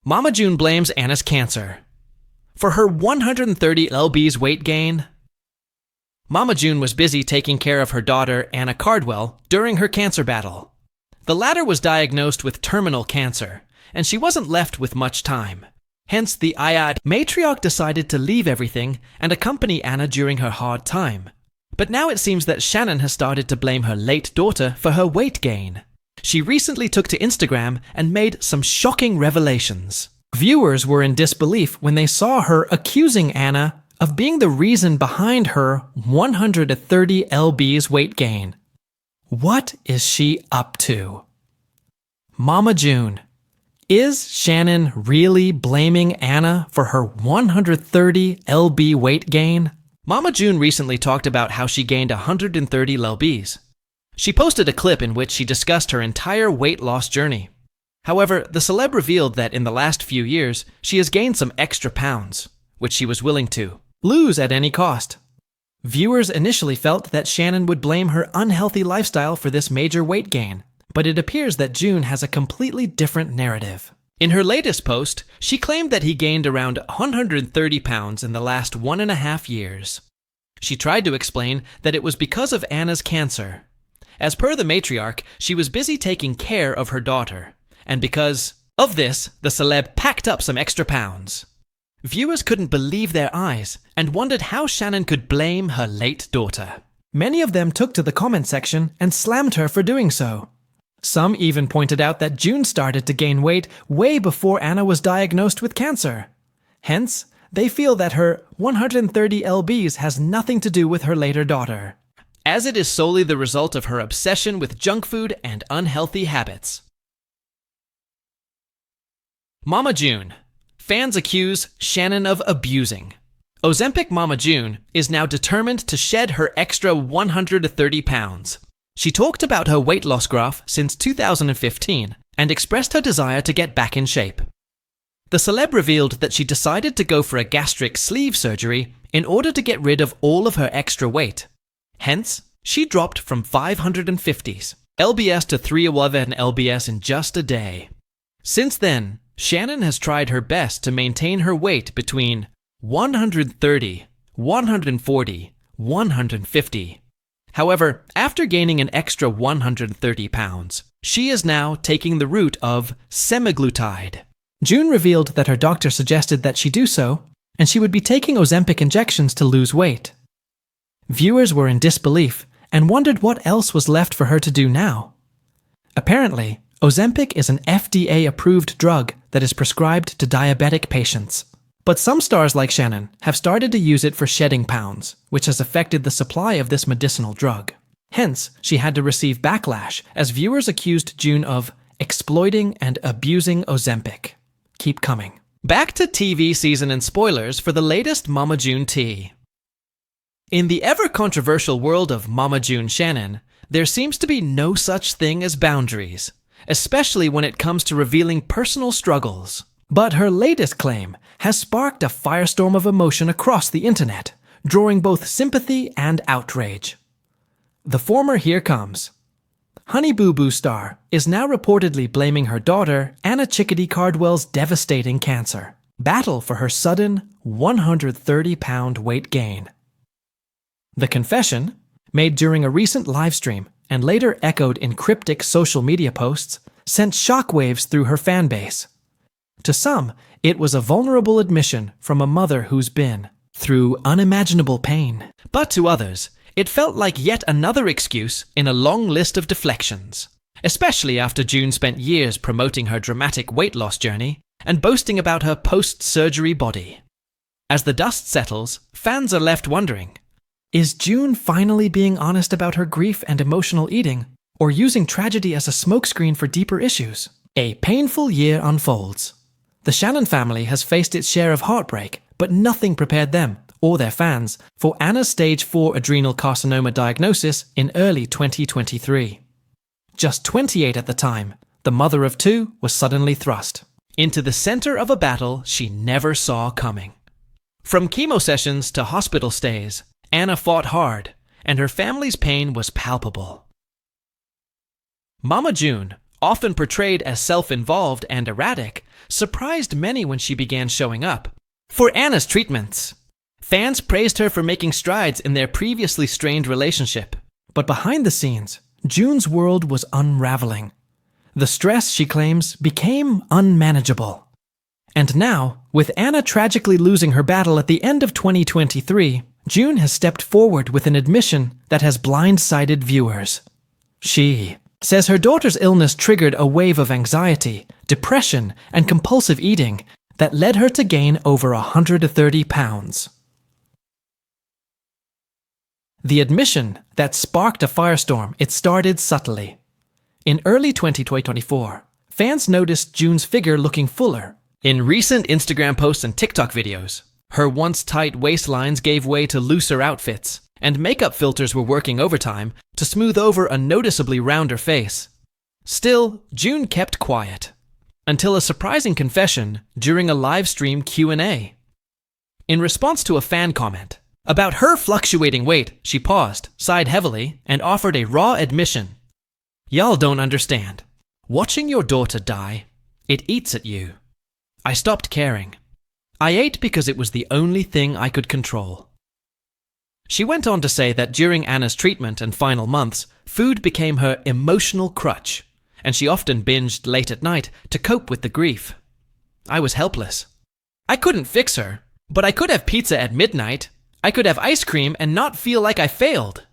Mama June blames Anna's cancer for her 130 lbs weight gain. Mama June was busy taking care of her daughter, Anna Cardwell, during her cancer battle. The latter was diagnosed with terminal cancer, and she wasn't left with much time. Hence, the Ayad matriarch decided to leave everything and accompany Anna during her hard time. But now it seems that Shannon has started to blame her late daughter for her weight gain. She recently took to Instagram and made some shocking revelations. Viewers were in disbelief when they saw her accusing Anna of being the reason behind her 130 lbs weight gain. What is she up to? Mama June. Is Shannon really blaming Anna for her 130 lb weight gain? Mama June recently talked about how she gained 130 lbs. She posted a clip in which she discussed her entire weight loss journey. However, the celeb revealed that in the last few years, she has gained some extra pounds, which she was willing to lose at any cost. Viewers initially felt that Shannon would blame her unhealthy lifestyle for this major weight gain, but it appears that June has a completely different narrative. In her latest post, she claimed that he gained around 130 pounds in the last 1.5 years. She tried to explain that it was because of Anna's cancer. As per the matriarch, she was busy taking care of her daughter, and because of this, the celeb packed up some extra pounds. Viewers couldn't believe their eyes and wondered how Shannon could blame her late daughter. Many of them took to the comment section and slammed her for doing so. Some even pointed out that June started to gain weight way before Anna was diagnosed with cancer. Hence, they feel that her 130 lbs has nothing to do with her later daughter, as it is solely the result of her obsession with junk food and unhealthy habits. Mama June. Fans accuse Shannon of abusing. Ozempic Mama June is now determined to shed her extra 130 pounds. She talked about her weight loss graph since 2015 and expressed her desire to get back in shape. The celeb revealed that she decided to go for a gastric sleeve surgery in order to get rid of all of her extra weight. Hence, she dropped from 550s lbs to 311 lbs in just a day. Since then, Shannon has tried her best to maintain her weight between 130, 140, 150. However, after gaining an extra 130 pounds, she is now taking the route of semaglutide. June revealed that her doctor suggested that she do so, and she would be taking Ozempic injections to lose weight. Viewers were in disbelief and wondered what else was left for her to do now. Apparently, Ozempic is an FDA-approved drug that is prescribed to diabetic patients. But some stars like Shannon have started to use it for shedding pounds, which has affected the supply of this medicinal drug. Hence, she had to receive backlash as viewers accused June of exploiting and abusing Ozempic. Keep coming. Back to TV season and spoilers for the latest Mama June tea. In the ever-controversial world of Mama June Shannon, there seems to be no such thing as boundaries, especially when it comes to revealing personal struggles. But her latest claim has sparked a firestorm of emotion across the internet, drawing both sympathy and outrage. The former here comes. Honey Boo Boo star is now reportedly blaming her daughter, Anna Chickadee Cardwell's devastating cancer battle for her sudden 130-pound weight gain. The confession, made during a recent livestream and later echoed in cryptic social media posts, sent shockwaves through her fanbase. To some, it was a vulnerable admission from a mother who's been through unimaginable pain. But to others, it felt like yet another excuse in a long list of deflections, especially after June spent years promoting her dramatic weight loss journey and boasting about her post-surgery body. As the dust settles, fans are left wondering, is June finally being honest about her grief and emotional eating, or using tragedy as a smokescreen for deeper issues? A painful year unfolds. The Shannon family has faced its share of heartbreak, but nothing prepared them, or their fans, for Anna's stage 4 adrenal carcinoma diagnosis in early 2023. Just 28 at the time, the mother of two was suddenly thrust into the center of a battle she never saw coming. From chemo sessions to hospital stays, Anna fought hard, and her family's pain was palpable. Mama June, often portrayed as self-involved and erratic, surprised many when she began showing up. For Anna's treatments, fans praised her for making strides in their previously strained relationship. But behind the scenes, June's world was unraveling. The stress, she claims, became unmanageable. And now, with Anna tragically losing her battle at the end of 2023, June has stepped forward with an admission that has blindsided viewers. She says her daughter's illness triggered a wave of anxiety, depression, and compulsive eating that led her to gain over 130 pounds. The admission that sparked a firestorm, it started subtly. In early 2024, fans noticed June's figure looking fuller. In recent Instagram posts and TikTok videos, her once tight waistlines gave way to looser outfits, and makeup filters were working overtime to smooth over a noticeably rounder face. Still, June kept quiet, until a surprising confession during a live stream Q&A. In response to a fan comment about her fluctuating weight, she paused, sighed heavily, and offered a raw admission. "Y'all don't understand. Watching your daughter die, it eats at you. I stopped caring. I ate because it was the only thing I could control." She went on to say that during Anna's treatment and final months, food became her emotional crutch, and she often binged late at night to cope with the grief. "I was helpless. I couldn't fix her, but I could have pizza at midnight. I could have ice cream and not feel like I failed."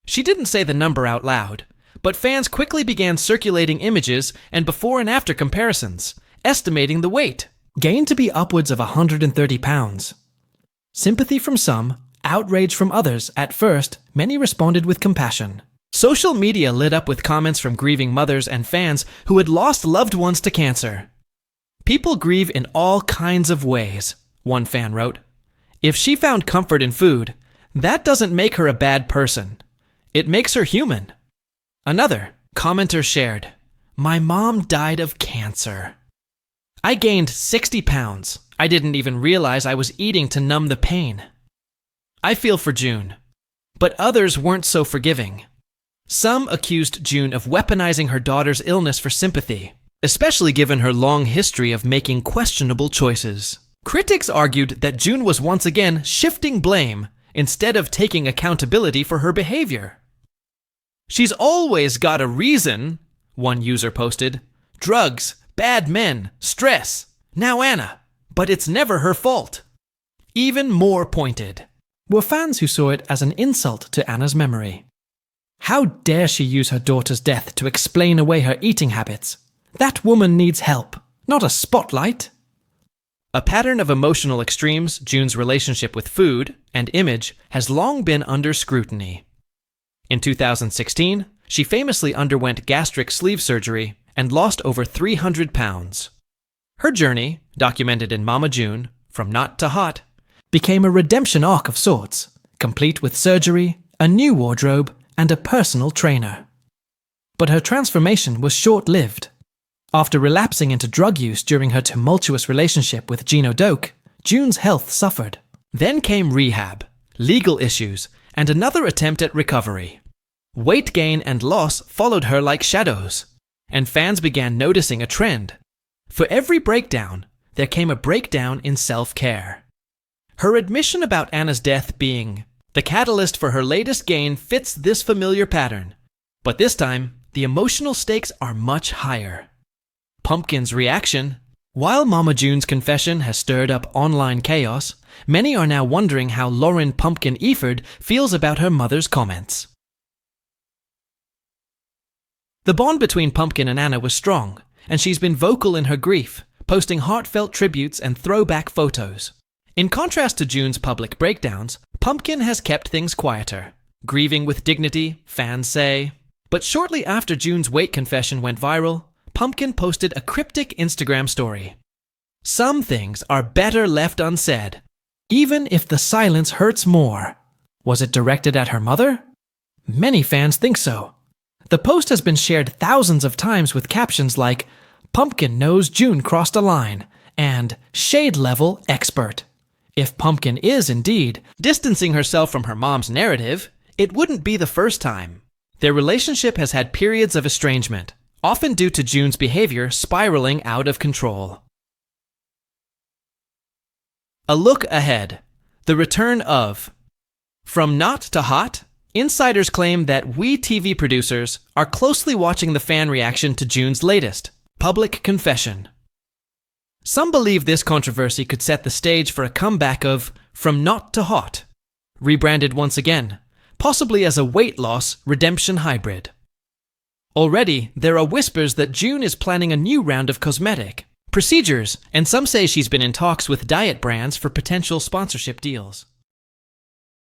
She didn't say the number out loud, but fans quickly began circulating images and before and after comparisons, estimating the weight, gained to be upwards of 130 pounds. Sympathy from some, outrage from others. At first, many responded with compassion. Social media lit up with comments from grieving mothers and fans who had lost loved ones to cancer. "People grieve in all kinds of ways," one fan wrote. "If she found comfort in food, that doesn't make her a bad person. It makes her human." Another commenter shared, "My mom died of cancer. I gained 60 pounds. I didn't even realize I was eating to numb the pain." I feel for June, but others weren't so forgiving. Some accused June of weaponizing her daughter's illness for sympathy, especially given her long history of making questionable choices. Critics argued that June was once again shifting blame instead of taking accountability for her behavior. "She's always got a reason," one user posted. "Drugs, bad men, stress, now Anna, but it's never her fault." Even more pointed were fans who saw it as an insult to Anna's memory. How dare she use her daughter's death to explain away her eating habits? That woman needs help, not a spotlight. A pattern of emotional extremes, June's relationship with food and image has long been under scrutiny. In 2016, she famously underwent gastric sleeve surgery and lost over 300 pounds. Her journey, documented in Mama June, From Not to Hot, became a redemption arc of sorts, complete with surgery, a new wardrobe, and a personal trainer. But her transformation was short-lived. After relapsing into drug use during her tumultuous relationship with Gino Doak, June's health suffered. Then came rehab, legal issues, and another attempt at recovery. Weight gain and loss followed her like shadows, and fans began noticing a trend. For every breakdown, there came a breakdown in self-care. Her admission about Anna's death being the catalyst for her latest gain fits this familiar pattern, but this time, the emotional stakes are much higher. Pumpkin's reaction. While Mama June's confession has stirred up online chaos, many are now wondering how Lauren Pumpkin Eford feels about her mother's comments. The bond between Pumpkin and Anna was strong, and she's been vocal in her grief, posting heartfelt tributes and throwback photos. In contrast to June's public breakdowns, Pumpkin has kept things quieter, grieving with dignity, fans say. But shortly after June's weight confession went viral, Pumpkin posted a cryptic Instagram story. "Some things are better left unsaid, even if the silence hurts more." Was it directed at her mother? Many fans think so. The post has been shared thousands of times with captions like, "Pumpkin knows June crossed a line," and "Shade level expert." If Pumpkin is indeed distancing herself from her mom's narrative, it wouldn't be the first time. Their relationship has had periods of estrangement, often due to June's behavior spiraling out of control. A look ahead. The return of. From not to hot, insiders claim that we TV producers are closely watching the fan reaction to June's latest, public confession. Some believe this controversy could set the stage for a comeback of From Not to Hot, rebranded once again, possibly as a weight loss redemption hybrid. Already, there are whispers that June is planning a new round of cosmetic procedures, and some say she's been in talks with diet brands for potential sponsorship deals.